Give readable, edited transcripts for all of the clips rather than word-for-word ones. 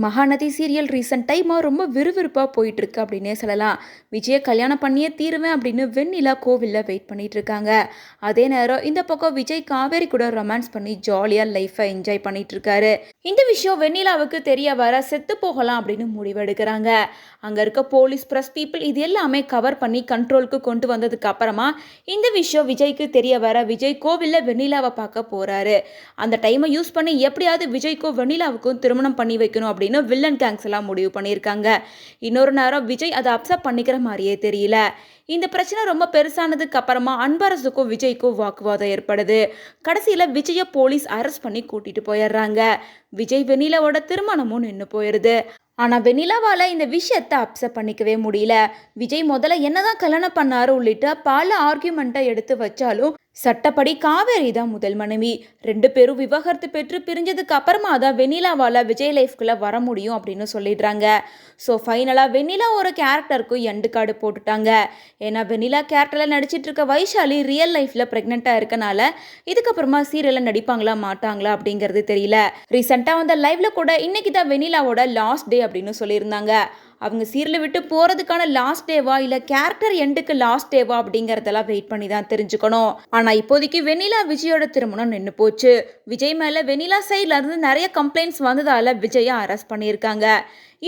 Mahanadi serial recent டைமாக ரொம்ப விறுவிறுப்பாக போயிட்டுருக்கு அப்படின்னே சொல்லலாம். விஜயை கல்யாணம் பண்ணியே தீருவேன் அப்படின்னு வெண்ணிலா கோவிலில் வெயிட் பண்ணிட்டு இருக்காங்க. அதே நேரம் இந்த பக்கம் விஜய் காவேரி கூட ரொமான்ஸ் பண்ணி ஜாலியாக லைஃப்பை என்ஜாய் பண்ணிட்டு இருக்காரு. இந்த விஷயம் வெண்ணிலாவுக்கு தெரிய வர செத்து போகலாம் அப்படின்னு முடிவெடுக்கிறாங்க. அங்கே இருக்க போலீஸ் ப்ரெஸ் பீப்புள் இது எல்லாமே கவர் பண்ணி கண்ட்ரோலுக்கு கொண்டு வந்ததுக்கு அப்புறமா இந்த விஷயம் விஜய்க்கு தெரிய வர விஜய் கோவிலில் வெண்ணிலாவை பார்க்க போகிறாரு. அந்த டைமை யூஸ் பண்ணி எப்படியாவது விஜய்க்கும் வெண்ணிலாவுக்கும் திருமணம் பண்ணி வைக்கணும் அப்படின்னு வில்லன் கேங்ஸ் எல்லாம் முடிவு பண்ணியிருக்காங்க. இன்னொரு நேரம் விஜய் அதை அப்செப்ட் பண்ணிக்கிற மாதிரியே தெரியல. இந்த பிரச்சனை ரொம்ப பெருசானதுக்கு அப்புறமா அன்பரசுக்கும் விஜய்க்கும் வாக்குவாதம் ஏற்படுது. கடைசியில் விஜயை போலீஸ் அரெஸ்ட் பண்ணி கூட்டிட்டு போயிடுறாங்க. விஜய் வெண்ணிலாவோட திருமணமும் நின்று போயிடுது. ஆனால் வெண்ணிலாவால் இந்த விஷயத்தை அப்செப்ட் பண்ணிக்கவே முடியல. விஜய் முதல்ல என்னதான் கல்யாணம் பண்ணாரு உள்ளிட்ட பல ஆர்கியூமெண்ட்டை எடுத்து வச்சாலும் சட்டப்படி காவேரி தான் முதல் மனைவி. ரெண்டு பேரும் விவாகரத்து பெற்று பிரிஞ்சதுக்கு அப்புறமா தான் வெண்ணிலாவால் விஜய் லைஃப்குள்ளே வர முடியும் அப்படின்னு சொல்லிடுறாங்க. ஸோ ஃபைனலாக வெண்ணிலா ஒரு கேரக்டருக்கும் எண்டு கார்டு போட்டுட்டாங்க. ஏன்னா வெண்ணிலா கேரக்டரில் நடிச்சிட்டு இருக்க வைஷாலி ரியல் லைஃப்பில் ப்ரெக்னெண்ட்டாக இருக்கனால இதுக்கப்புறமா சீரியலில் நடிப்பாங்களா மாட்டாங்களா அப்படிங்கிறது தெரியல. ரீசெண்டாக வந்த லைவ்ல கூட இன்னைக்கு தான் வெண்ணிலாவோட லாஸ்ட் டே அப்படின்னு சொல்லியிருந்தாங்க. அவங்க சீரியலை விட்டு போகிறதுக்கான லாஸ்ட் டேவா இல்லை கேரக்டர் எண்டுக்கு லாஸ்ட் டேவா அப்படிங்கிறதெல்லாம் வெயிட் பண்ணி தான் தெரிஞ்சுக்கணும். ஆனால் இப்போதைக்கு வெண்ணிலா விஜயோட திருமணம் நின்று போச்சு. விஜய் மேலே வெண்ணிலா சைடில் இருந்து நிறைய கம்ப்ளைண்ட்ஸ் வந்ததால் விஜயை அரெஸ்ட் பண்ணியிருக்காங்க.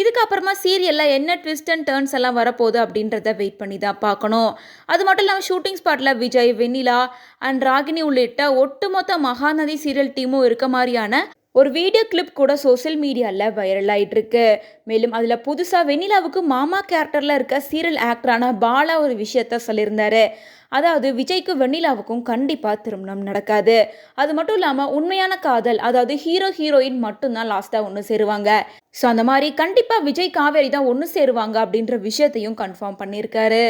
இதுக்கப்புறமா சீரியலில் என்ன ட்விஸ்ட் அண்ட் டர்ன்ஸ் எல்லாம் வரப்போகுது அப்படின்றத வெயிட் பண்ணி தான் பார்க்கணும். அது மட்டும் இல்லாமல் ஷூட்டிங் ஸ்பாட்டில் விஜய், வெண்ணிலா அண்ட் ராகினி உள்ளிட்ட ஒட்டுமொத்த மகாநதி சீரியல் டீமும் இருக்க மாதிரியான ஒரு வீடியோ கிளிப் கூட சோசியல் மீடியாவில் வைரல் ஆகிட்டு இருக்கு. மேலும் அதில் புதுசாக வெண்ணிலாவுக்கு மாமா கேரக்டரில் இருக்க சீரியல் ஆக்டரான பாலா ஒரு விஷயத்த சொல்லியிருந்தாரு. அதாவது விஜய்க்கு வெண்ணிலாவுக்கும் கண்டிப்பாக திருமணம் நடக்காது. அது மட்டும் இல்லாமல் உண்மையான காதல், அதாவது ஹீரோ ஹீரோயின் மட்டும்தான் லாஸ்ட்டாக ஒன்று சேருவாங்க. ஸோ அந்த மாதிரி கண்டிப்பாக விஜய் காவேரி தான் ஒன்று சேருவாங்க அப்படின்ற விஷயத்தையும் கன்ஃபார்ம் பண்ணியிருக்காரு.